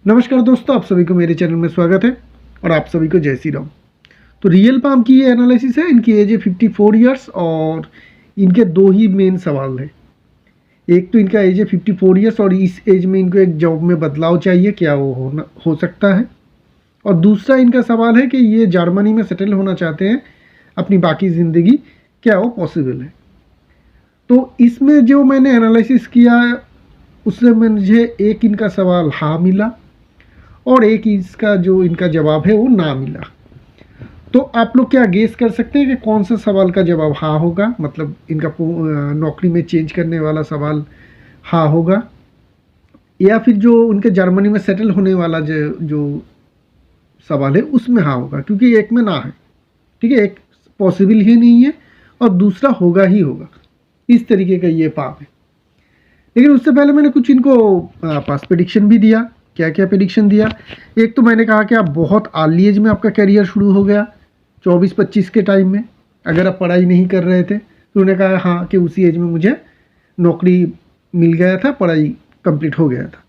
नमस्कार दोस्तों, आप सभी को मेरे चैनल में स्वागत है और आप सभी को जय श्री राम। तो रियल पाम की ये एनालिसिस है। इनकी एज है 54 ईयर्स और इनके दो ही मेन सवाल है। एक तो इनका एज है 54 ईयर्स और इस एज में इनको एक जॉब में बदलाव चाहिए, क्या वो हो सकता है। और दूसरा इनका सवाल है कि ये जर्मनी में सेटल होना चाहते हैं अपनी बाकी ज़िंदगी, क्या वो पॉसिबल है। तो इसमें जो मैंने एनालिसिस किया उससे मुझे एक इनका सवाल हाँ मिला और एक इसका जो इनका जवाब है वो ना मिला। तो आप लोग क्या गेस कर सकते हैं कि कौन सा सवाल का जवाब हाँ होगा, मतलब इनका नौकरी में चेंज करने वाला सवाल हाँ होगा, या फिर जो उनके जर्मनी में सेटल होने वाला जो सवाल है उसमें हाँ होगा, क्योंकि एक में ना है। ठीक है, एक पॉसिबल ही नहीं है और दूसरा होगा ही होगा। इस तरीके का ये पाम है। लेकिन उससे पहले मैंने कुछ इनको पास प्रेडिक्शन भी दिया। क्या क्या प्रेडिक्शन दिया? एक तो मैंने कहा कि आप बहुत अर्ली एज में आपका करियर शुरू हो गया, 24-25 के टाइम में, अगर आप पढ़ाई नहीं कर रहे थे तो उन्होंने कहा हाँ कि उसी एज में मुझे नौकरी मिल गया था, पढ़ाई कंप्लीट हो गया था।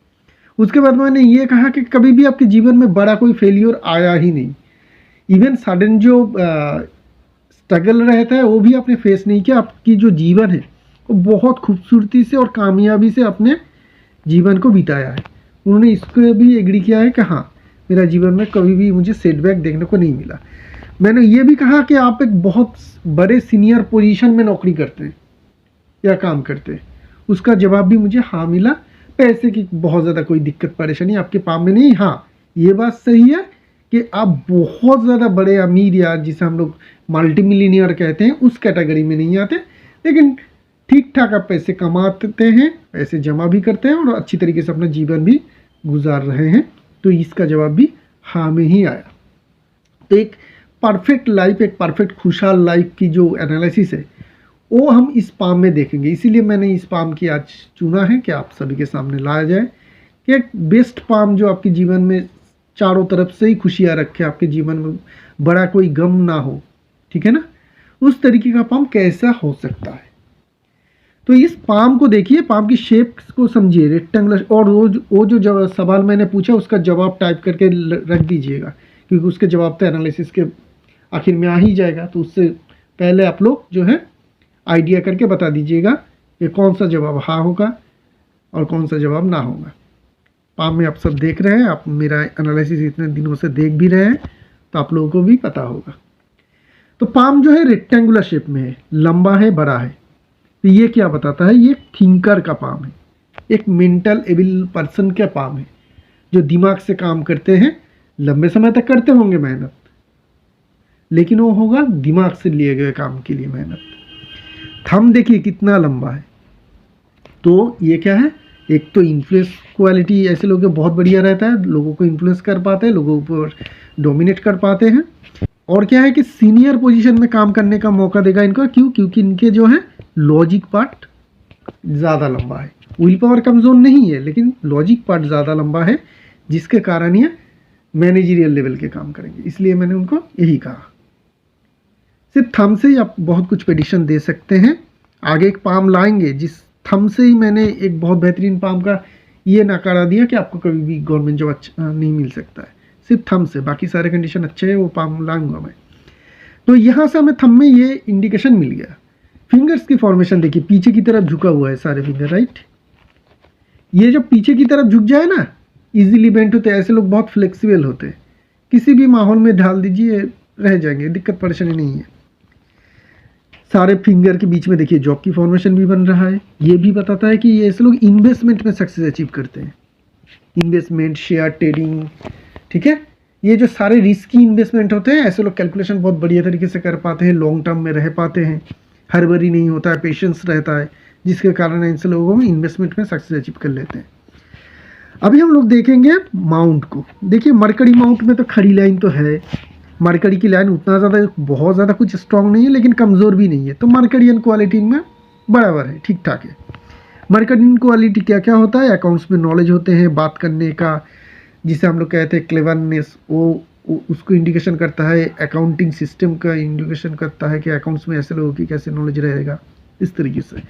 उसके बाद मैंने ये कहा कि कभी भी आपके जीवन में बड़ा कोई फेलियर आया ही नहीं। इवन सडन जो स्ट्रगल रहता है वो भी आपने फेस नहीं किया। आपकी जो जीवन है वो बहुत खूबसूरती से और कामयाबी से अपने जीवन को बिताया है। उन्होंने इसको भी एग्री किया है कि हाँ, मेरा जीवन में कभी भी मुझे सेटबैक देखने को नहीं मिला। मैंने ये भी कहा कि आप एक बहुत बड़े सीनियर पोजीशन में नौकरी करते हैं या काम करते हैं, उसका जवाब भी मुझे हाँ मिला। पैसे की बहुत ज़्यादा कोई दिक्कत परेशानी आपके पाम में नहीं। हाँ, ये बात सही है कि आप बहुत ज़्यादा बड़े अमीर या जिसे हम लोग मल्टी मिलीनियर कहते हैं उस कैटेगरी में नहीं आते, लेकिन ठीक ठाक आप पैसे कमाते हैं, पैसे जमा भी करते हैं और अच्छी तरीके से अपना जीवन भी गुजार रहे हैं। तो इसका जवाब भी हाँ में ही आया। तो एक परफेक्ट लाइफ, एक परफेक्ट खुशहाल लाइफ की जो एनालिसिस है वो हम इस पाम में देखेंगे। इसीलिए मैंने इस पाम की आज चुना है कि आप सभी के सामने लाया जाए कि एक बेस्ट पाम जो आपके जीवन में चारों तरफ से ही खुशियाँ रखे, आपके जीवन में बड़ा कोई गम ना हो, ठीक है ना, उस तरीके का पाम कैसा हो सकता है। तो इस पाम को देखिए, पाम की शेप को समझिए, रेक्टेंगुलर। और वो जो सवाल मैंने पूछा उसका जवाब टाइप करके रख दीजिएगा, क्योंकि उसके जवाब तो एनालिसिस के आखिर में आ ही जाएगा। तो उससे पहले आप लोग जो है आइडिया करके बता दीजिएगा कि कौन सा जवाब हाँ होगा और कौन सा जवाब ना होगा। पाम में आप सब देख रहे हैं, आप मेरा एनालिसिस इतने दिनों से देख भी रहे हैं, तो आप लोगों को भी पता होगा। तो पाम जो है रेक्टेंगुलर शेप में है, लंबा है, बड़ा है। तो ये क्या बताता है? ये थिंकर का पाम है, एक मेंटल एबल पर्सन का पाम है, जो दिमाग से काम करते हैं, लंबे समय तक करते होंगे मेहनत, लेकिन वो होगा दिमाग से लिए गए काम के लिए मेहनत। थंब देखिए कितना लंबा है। तो ये क्या है? एक तो इन्फ्लुएंस क्वालिटी ऐसे लोगों का बहुत बढ़िया रहता है, लोगों को इन्फ्लुएंस कर पाते हैं, लोगों पर डोमिनेट कर पाते हैं। और क्या है कि सीनियर पोजीशन में काम करने का मौका देगा इनको। क्यों? क्योंकि इनके जो है लॉजिक पार्ट ज़्यादा लंबा है। विल पावर कमज़ोर नहीं है, लेकिन लॉजिक पार्ट ज़्यादा लंबा है, जिसके कारण ये मैनेजरियल लेवल के काम करेंगे। इसलिए मैंने उनको यही कहा। सिर्फ थंब से ही आप बहुत कुछ प्रेडिक्शन दे सकते हैं। आगे एक पाम लाएंगे जिस थंब से ही मैंने एक बहुत बेहतरीन पाम का ये नकारा दिया कि आपको कभी भी गवर्नमेंट जॉब अच्छा नहीं मिल सकता है, सिर्फ थंब से। बाकी सारे कंडीशन अच्छे हैं, वो पाम लाऊंगा मैं। तो यहाँ से हमें थंब में ये इंडिकेशन मिल गया। फिंगर्स की फॉर्मेशन देखिए, पीछे की तरफ झुका हुआ है सारे फिंगर, राइट। ये जब पीछे की तरफ झुक जाए ना, इजीली बेंट होते हैं। ऐसे लोग बहुत फ्लेक्सिबल होते हैं, किसी भी माहौल में ढाल दीजिए रह जाएंगे, दिक्कत परेशानी नहीं है। सारे फिंगर के बीच में देखिए जॉब की फॉर्मेशन भी बन रहा है। ये भी बताता है कि ये ऐसे लोग इन्वेस्टमेंट में सक्सेस अचीव करते हैं। इन्वेस्टमेंट, शेयर ट्रेडिंग, ठीक है, ये जो सारे रिस्की इन्वेस्टमेंट होते हैं, ऐसे लोग कैलकुलेशन बहुत बढ़िया तरीके से कर पाते हैं, लॉन्ग टर्म में रह पाते हैं, हड़बड़ी नहीं होता है, पेशेंस रहता है, जिसके कारण ऐसे लोगों में इन्वेस्टमेंट में सक्सेस अचीव कर लेते हैं। अभी हम लोग देखेंगे माउंट को। देखिए मरकरी माउंट में तो खड़ी लाइन तो है। मरकरी की लाइन उतना ज़्यादा बहुत ज़्यादा कुछ स्ट्रॉन्ग नहीं है, लेकिन कमज़ोर भी नहीं है। तो मरकरियन क्वालिटी में बराबर है, ठीक ठाक है। मरकरियन क्वालिटी क्या क्या होता है? अकाउंट्स में नॉलेज होते हैं, बात करने का, जिसे हम लोग कहते हैं क्लेवरनेस, वो उसको इंडिकेशन करता है। अकाउंटिंग सिस्टम का इंडिकेशन करता है कि अकाउंट्स में ऐसे लोगों की कैसे नॉलेज रहेगा, इस तरीके से।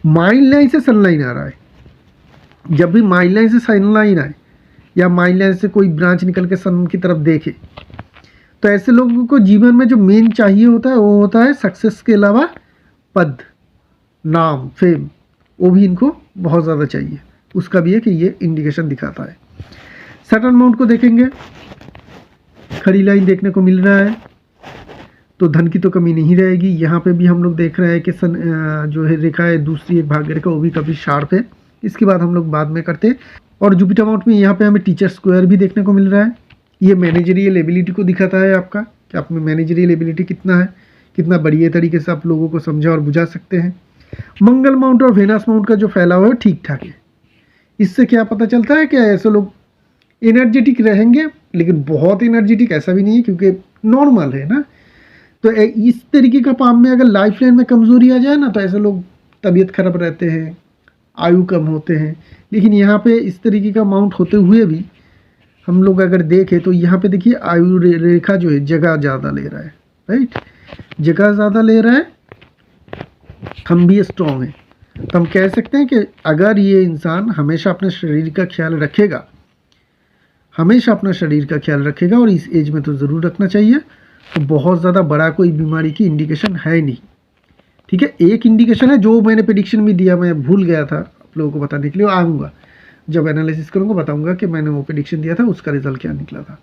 माइंड लाइन से सन लाइन आ रहा है। जब भी माइंड लाइन से सन लाइन आए या माइंड लाइन से कोई ब्रांच निकल के सन की तरफ देखे। तो ऐसे लोगों को जीवन में जो मेन चाहिए होता है वो होता है सक्सेस के अलावा पद, नाम, फेम, वो भी इनको बहुत ज़्यादा चाहिए। उसका भी है कि ये इंडिकेशन दिखाता है। सैटर्न माउंट को देखेंगे, खड़ी लाइन देखने को मिल रहा है, तो धन की तो कमी नहीं रहेगी। यहाँ पे भी हम लोग देख रहे हैं कि जो है रेखा है दूसरी एक भाग्य रेखा, वो भी काफ़ी शार्प है। इसके बाद हम लोग बाद में करते हैं। और जुपिटर माउंट में यहाँ पे हमें टीचर स्क्वायर भी देखने को मिल रहा है। ये मैनेजरियल एबिलिटी को दिखाता है आपका, कि आप में मैनेजरियल एबिलिटी कितना है, कितना बढ़िया तरीके से आप लोगों को समझा और बुझा सकते हैं। मंगल माउंट और वेनस माउंट का जो फैलाव है ठीक ठाक है। इससे क्या पता चलता है कि ऐसे लोग एनर्जेटिक रहेंगे, लेकिन बहुत एनर्जेटिक ऐसा भी नहीं है, क्योंकि नॉर्मल है ना। तो इस तरीके का पाम में अगर लाइफ लाइन में कमज़ोरी आ जाए ना, तो ऐसे लोग तबीयत खराब रहते हैं, आयु कम होते हैं। लेकिन यहाँ पे इस तरीके का माउंट होते हुए भी हम लोग अगर देखें तो यहाँ पे देखिए आयु रेखा जो है जगह ज़्यादा ले रहा है, राइट, जगह ज़्यादा ले रहा है। हम भी स्ट्रॉन्ग हैं, तो हम कह सकते हैं कि अगर ये इंसान हमेशा अपने शरीर का ख्याल रखेगा, हमेशा अपना शरीर का ख्याल रखेगा, और इस एज में तो ज़रूर रखना चाहिए, तो बहुत ज़्यादा बड़ा कोई बीमारी की इंडिकेशन है नहीं। ठीक है, एक इंडिकेशन है जो मैंने प्रेडिक्शन में दिया, मैं भूल गया था आप लोगों को बताने के लिए, आऊँगा जब एनालिसिस करूँगा बताऊँगा कि मैंने वो प्रेडिक्शन दिया था उसका रिजल्ट क्या निकला था।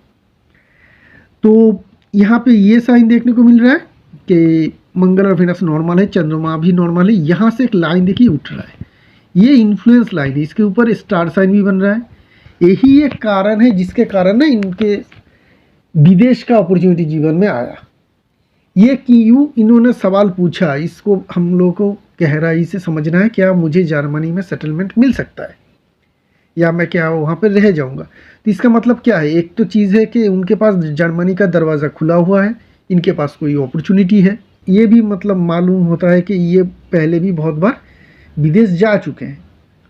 तो यहाँ पे ये साइन देखने को मिल रहा है कि मंगल और वेनस नॉर्मल है, चंद्रमा भी नॉर्मल है। यहाँ से एक लाइन देखिए उठ रहा है, ये इन्फ्लुएंस लाइन है, इसके ऊपर स्टार साइन भी बन रहा है। यही एक कारण है जिसके कारण ना इनके विदेश का अपॉर्चुनिटी जीवन में आया। ये क्यों इन्होंने सवाल पूछा, इसको हम लोग को गहराई से समझना है। क्या मुझे जर्मनी में सेटलमेंट मिल सकता है, या मैं क्या वहाँ पर रह जाऊँगा? तो इसका मतलब क्या है, एक तो चीज़ है कि उनके पास जर्मनी का दरवाज़ा खुला हुआ है, इनके पास कोई अपॉर्चुनिटी है। ये भी मतलब मालूम होता है कि ये पहले भी बहुत बार विदेश जा चुके हैं।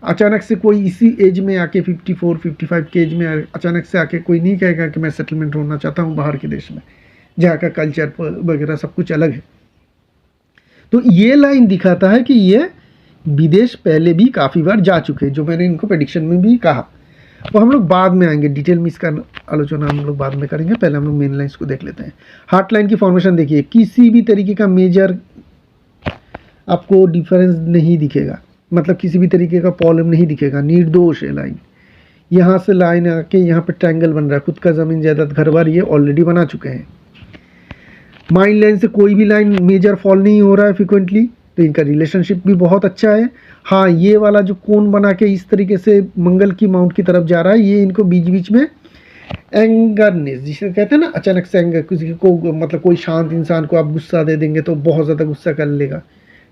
अचानक से कोई इसी एज में आके 54-55 के एज में अचानक से आके कोई नहीं कहेगा कि मैं सेटलमेंट होना चाहता हूँ बाहर के देश में, जहाँ का कल्चर वगैरह सब कुछ अलग है। तो ये लाइन दिखाता है कि ये विदेश पहले भी काफ़ी बार जा चुके हैं, जो मैंने इनको प्रेडिक्शन में भी कहा। तो हम लोग बाद में आएंगे, डिटेल में इसका आलोचना हम लोग बाद में करेंगे। पहले हम लोग मेन लाइन्स को देख लेते हैं। हार्ट लाइन की फॉर्मेशन देखिए, किसी भी तरीके का मेजर आपको डिफरेंस नहीं दिखेगा, मतलब किसी भी तरीके का प्रॉब्लम नहीं दिखेगा, निर्दोष है लाइन। यहाँ से लाइन आके यहाँ पे ट्रायंगल बन रहा है, खुद का ज़मीन जायदाद घर बार ये ऑलरेडी बना चुके हैं। माइंड लाइन से कोई भी लाइन मेजर फॉल नहीं हो रहा है फ्रिक्वेंटली, तो इनका रिलेशनशिप भी बहुत अच्छा है। हाँ, ये वाला जो कोण बना के इस तरीके से मंगल की माउंट की तरफ जा रहा है, ये इनको बीच बीच में एंगरनेस जिसे कहते हैं ना, अचानक से एंगर, किसी को मतलब कोई शांत इंसान को आप गुस्सा दे देंगे तो बहुत ज़्यादा गुस्सा कर लेगा,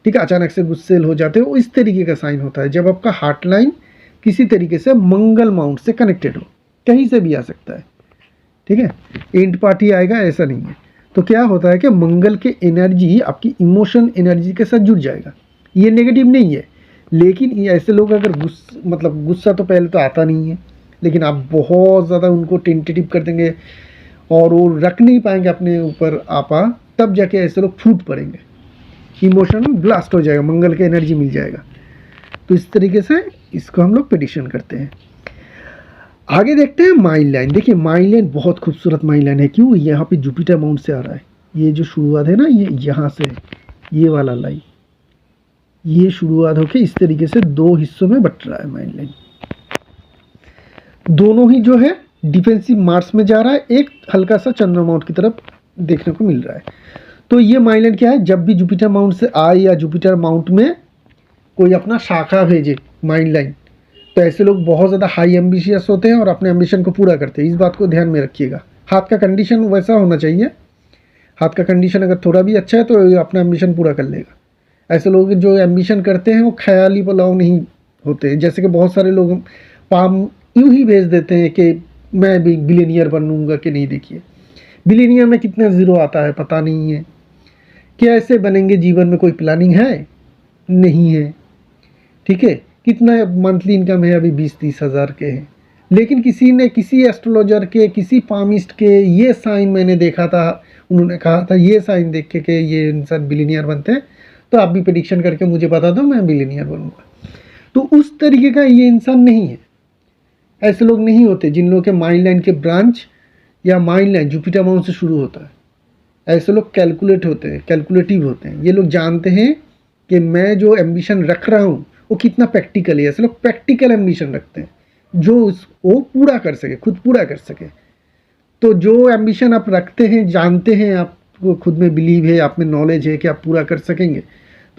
ठीक है, अचानक से गुस्सेल हो जाते हो, इस तरीके का साइन होता है जब आपका हार्ट लाइन किसी तरीके से मंगल माउंट से कनेक्टेड हो। कहीं से भी आ सकता है, ठीक है, एंड पार्टी आएगा ऐसा नहीं है। तो क्या होता है कि मंगल के एनर्जी आपकी इमोशन एनर्जी के साथ जुड़ जाएगा। ये नेगेटिव नहीं है, लेकिन ऐसे लोग अगर गुस्सा तो पहले तो आता नहीं है, लेकिन आप बहुत ज़्यादा उनको टेंटेटिव कर देंगे और वो रख नहीं पाएंगे अपने ऊपर आपा, तब जाके ऐसे लोग फूट पड़ेंगे, इमोशन ब्लास्ट हो जाएगा, मंगल के एनर्जी मिल जाएगा। तो इस तरीके से इसको हम लोग प्रेडिक्शन करते हैं। आगे देखते हैं माइंड लाइन। देखिए माइंड लाइन बहुत खूबसूरत माइंड लाइन है। क्यों? यहाँ पे जुपिटर माउंट से आ रहा है, ये जो शुरुआत है ना, ये यहाँ से ये वाला लाइन, ये शुरुआत होके इस तरीके से दो हिस्सों में बट रहा है माइंड लाइन। दोनों ही जो है डिफेंसिव मार्स में जा रहा है, एक हल्का सा चंद्रमा माउंट की तरफ देखने को मिल रहा है। तो ये माइंड लाइन क्या है, जब भी जुपिटर माउंट से आए या जुपिटर माउंट में कोई अपना शाखा भेजे माइंड लाइन, तो ऐसे लोग बहुत ज़्यादा हाई एम्बिशियस होते हैं और अपने एम्बिशन को पूरा करते हैं। इस बात को ध्यान में रखिएगा। हाथ का कंडीशन वैसा होना चाहिए, हाथ का कंडीशन अगर थोड़ा भी अच्छा है तो अपना एम्बिशन पूरा कर लेगा। ऐसे लोग जो एम्बिशन करते हैं वो ख्याली पुलाव नहीं होते। जैसे कि बहुत सारे लोग पाम यूँ ही भेज देते हैं कि मैं भी बिलियनियर बनूंगा कि नहीं। देखिए बिलियनियर में कितना ज़ीरो आता है पता नहीं है, क्या ऐसे बनेंगे जीवन में कोई प्लानिंग है नहीं है, ठीक है। कितना मंथली इनकम है अभी 20-30 हज़ार के हैं, लेकिन किसी ने किसी एस्ट्रोलॉजर के किसी पामिस्ट के ये साइन मैंने देखा था, उन्होंने कहा था ये साइन देख के कि ये इंसान बिलियनियर बनते हैं, तो आप भी प्रेडिक्शन करके मुझे बता दो मैं बिलियनियर बनूंगा। तो उस तरीके का ये इंसान नहीं है, ऐसे लोग नहीं होते जिन लोगों के माइंड लाइन के ब्रांच या माइंड लाइन जुपिटर माउंट से शुरू होता है। ऐसे लोग कैलकुलेट होते हैं, कैलकुलेटिव होते हैं। ये लोग जानते हैं कि मैं जो एम्बिशन रख रहा हूँ वो कितना प्रैक्टिकल है। ऐसे लोग प्रैक्टिकल एम्बिशन रखते हैं जो वो पूरा कर सके, खुद पूरा कर सके। तो जो एम्बिशन आप रखते हैं, जानते हैं, आपको खुद में बिलीव है, आप में नॉलेज है कि आप पूरा कर सकेंगे,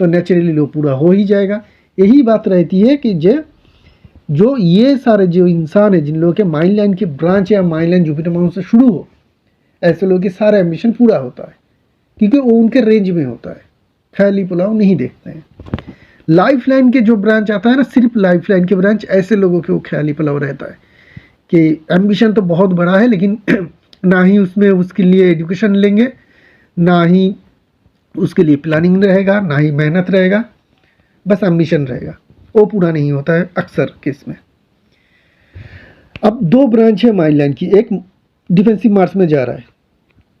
तो नेचुरली वो पूरा हो ही जाएगा। यही बात रहती है कि जो ये सारे जो इंसान है जिन लोगों के माइंड लाइन की ब्रांच या माइंड लाइन जुपिटर माउंट से शुरू हो, ऐसे लोगों के सारा एम्बिशन पूरा होता है क्योंकि वो उनके रेंज में होता है। ख्याली पुलाव नहीं देखते हैं। लाइफ लाइन के जो ब्रांच आता है ना, सिर्फ लाइफ लाइन के ब्रांच, ऐसे लोगों के वो ख्याली पुलाव रहता है कि एम्बिशन तो बहुत बड़ा है लेकिन ना ही उसमें उसके लिए एजुकेशन लेंगे, ना ही उसके लिए प्लानिंग रहेगा, ना ही मेहनत रहेगा, बस एम्बिशन रहेगा। वो पूरा नहीं होता है अक्सर केस में। अब दो ब्रांच है माइंड लाइन की, एक डिफेंसिव मार्स में जा रहा है,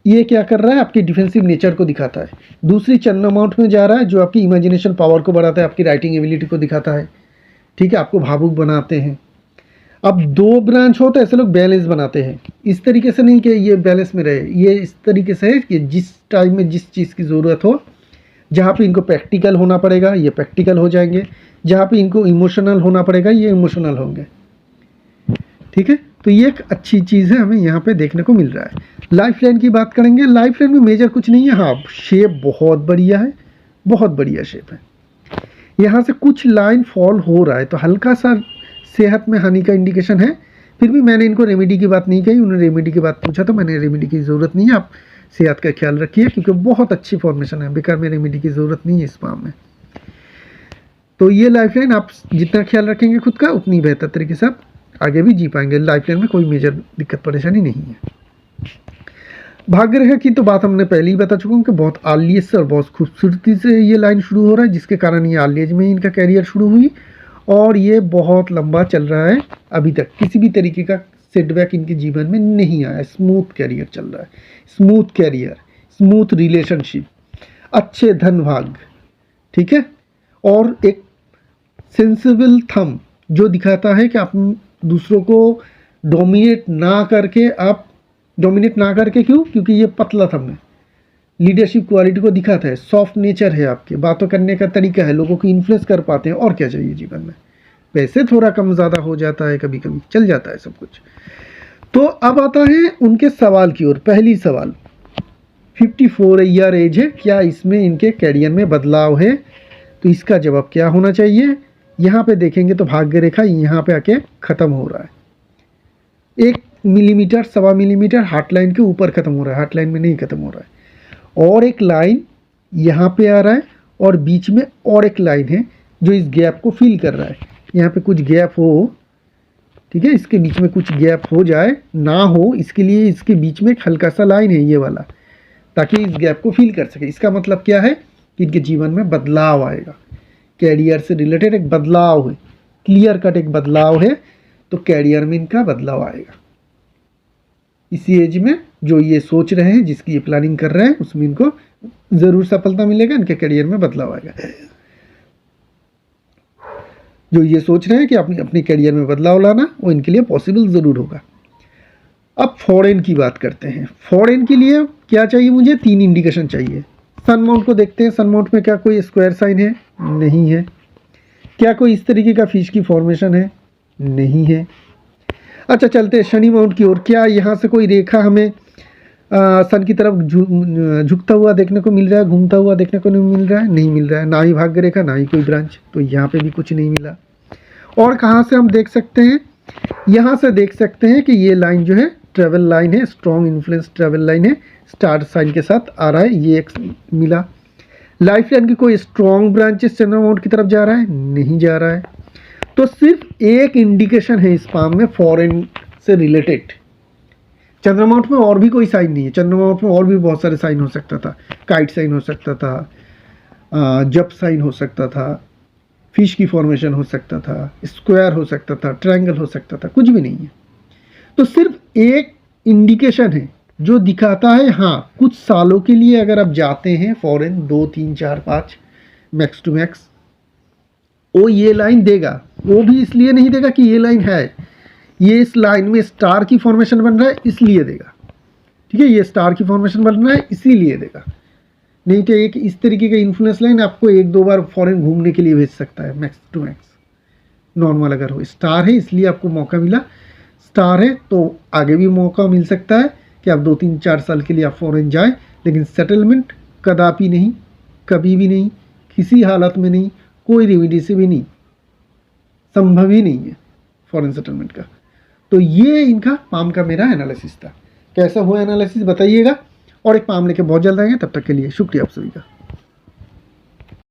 ये क्या कर रहा है, आपकी डिफेंसिव नेचर को दिखाता है। दूसरी चंद्रमा माउंट में जा रहा है जो आपकी इमेजिनेशन पावर को बढ़ाता है, आपकी राइटिंग एबिलिटी को दिखाता है, ठीक है, आपको भावुक बनाते हैं। अब दो ब्रांच हो तो ऐसे लोग बैलेंस बनाते हैं। इस तरीके से नहीं कि ये बैलेंस में रहे, ये इस तरीके से है कि जिस टाइम में जिस चीज़ की ज़रूरत हो, जहाँ पे इनको प्रैक्टिकल होना पड़ेगा ये प्रैक्टिकल हो जाएंगे, जहाँ पे इनको इमोशनल होना पड़ेगा ये इमोशनल होंगे, ठीक है। तो ये एक अच्छी चीज़ है, हमें यहाँ पे देखने को मिल रहा है। लाइफ लाइन की बात करेंगे, लाइफ लाइन में मेजर कुछ नहीं है। हाँ, शेप बहुत बढ़िया है, बहुत बढ़िया शेप है। यहाँ से कुछ लाइन फॉल हो रहा है तो हल्का सा सेहत में हानि का इंडिकेशन है। फिर भी मैंने इनको रेमेडी की बात नहीं कही, उन्होंने रेमेडी की बात पूछा तो मैंने रेमेडी की ज़रूरत नहीं है, आप सेहत का ख्याल रखिए क्योंकि बहुत अच्छी फॉर्मेशन है, बेकार में रेमेडी की ज़रूरत नहीं है इस काम में। तो ये लाइफ लाइन आप जितना ख्याल रखेंगे खुद का उतनी बेहतर तरीके से आप आगे भी जी पाएंगे। लाइफ लाइन में कोई मेजर दिक्कत परेशानी नहीं है। भाग्य रेखा की तो बात हमने पहले ही बता चुका हूँ कि बहुत आलियस से और बहुत खूबसूरती से ये लाइन शुरू हो रहा है, जिसके कारण ये आलियज में ही इनका कैरियर शुरू हुई और ये बहुत लंबा चल रहा है। अभी तक किसी भी तरीके का सेटबैक इनके जीवन में नहीं आया, स्मूथ कैरियर चल रहा है, स्मूथ कैरियर, स्मूथ रिलेशनशिप, अच्छे धन भाग, ठीक है। और एक सेंसिबल थंब जो दिखाता है कि आप दूसरों को डोमिनेट ना करके, आप डोमिनेट ना करके, क्यों, क्योंकि ये पतला थंब है, लीडरशिप क्वालिटी को दिखाता है, सॉफ्ट नेचर है, आपके बातों करने का तरीका है, लोगों को इन्फ्लुएंस कर पाते हैं। और क्या चाहिए जीवन में, पैसे थोड़ा कम ज़्यादा हो जाता है, कभी कभी चल जाता है सब कुछ। तो अब आता है उनके सवाल की ओर। पहली सवाल, 54 ईयर एज है, क्या इसमें इनके कैरियर में बदलाव है? तो इसका जवाब क्या होना चाहिए? यहाँ पे देखेंगे तो भाग्य रेखा यहाँ पे आके ख़त्म हो रहा है, 1 मिलीमीटर, 1.25 मिलीमीटर हार्ट लाइन के ऊपर ख़त्म हो रहा है, हार्ट लाइन में नहीं ख़त्म हो रहा है। और एक लाइन यहाँ पे आ रहा है और बीच में और एक लाइन है जो इस गैप को फिल कर रहा है। यहाँ पे कुछ गैप हो, ठीक है, इसके बीच में कुछ गैप हो जाए, ना हो, इसके लिए इसके बीच में एक हल्का सा लाइन है ये वाला, ताकि इस गैप को फिल कर सके। इसका मतलब क्या है कि इनके जीवन में बदलाव आएगा, कैरियर से रिलेटेड एक बदलाव है, क्लियर कट एक बदलाव है, तो कैरियर में इनका बदलाव आएगा। इसी एज में जो ये सोच रहे हैं, जिसकी ये प्लानिंग कर रहे हैं, उसमें इनको ज़रूर सफलता मिलेगा, इनके करियर में बदलाव आएगा। जो ये सोच रहे हैं कि अपने करियर में बदलाव लाना, वो इनके लिए पॉसिबल ज़रूर होगा। अब फॉरेन की बात करते हैं। फॉरेन के लिए क्या चाहिए मुझे? 3 इंडिकेशन चाहिए। सन माउंट को देखते हैं। सन माउंट में क्या कोई स्क्वायर साइन है? नहीं है। क्या कोई इस तरीके का फिश की फॉर्मेशन है? नहीं है। अच्छा, चलते हैं शनि माउंट की ओर। क्या यहाँ से कोई रेखा हमें सन की तरफ झुकता हुआ देखने को मिल रहा है, घूमता हुआ देखने को नहीं मिल रहा है? नहीं मिल रहा है। ना ही भाग्य रेखा, ना ही कोई ब्रांच, तो यहाँ पे भी कुछ नहीं मिला। और कहाँ से हम देख सकते हैं? यहाँ से देख सकते हैं कि ये लाइन जो है ट्रेवल लाइन है, स्ट्रॉन्ग इन्फ्लुएंस ट्रेवल लाइन है, स्टार साइन के साथ आ रहा है, ये एक मिला। लाइफ लाइन की कोई स्ट्रॉन्ग ब्रांचेस चंद्रमा माउंट की तरफ जा रहा है? नहीं जा रहा है। तो सिर्फ एक इंडिकेशन है इस पाम में फॉरेन से रिलेटेड। चंद्रमा माउंट में और भी कोई साइन नहीं है। चंद्रमा माउंट में और भी बहुत सारे साइन हो सकता था, काइट साइन हो सकता था, जप साइन हो सकता था, फिश की फॉर्मेशन हो सकता था, स्क्वायर हो सकता था, ट्रायंगल हो सकता था, कुछ भी नहीं है। तो सिर्फ एक इंडिकेशन है जो दिखाता है, हाँ, कुछ सालों के लिए अगर आप जाते हैं फॉरेन, 2, 3, 4, 5 मैक्स टू मैक्स, वो ये लाइन देगा। वो भी इसलिए नहीं देगा कि ये लाइन है, ये इस लाइन में स्टार की फॉर्मेशन बन रहा है इसलिए देगा, ठीक है, ये स्टार की फॉर्मेशन बन रहा है इसीलिए देगा। नहीं तो एक इस तरीके का इन्फ्लुएंस लाइन आपको 1-2 बार फॉरेन घूमने के लिए भेज सकता है मैक्स टू मैक्स। नॉर्मल अगर हो, स्टार है इसलिए आपको मौका मिला, स्टार है तो आगे भी मौका मिल सकता है कि आप 2-3-4 साल के लिए आप फॉरेन जाए, लेकिन सेटलमेंट कदापि नहीं, कभी भी नहीं, किसी हालत में नहीं, कोई रेमेडी से भी नहीं, संभव ही नहीं है फॉरेन सेटलमेंट का। तो ये इनका पाम का मेरा एनालिसिस था। कैसा हुआ एनालिसिस बताइएगा, और एक पाम लेके बहुत जल्द आएंगे। तब तक के लिए शुक्रिया आप सभी का।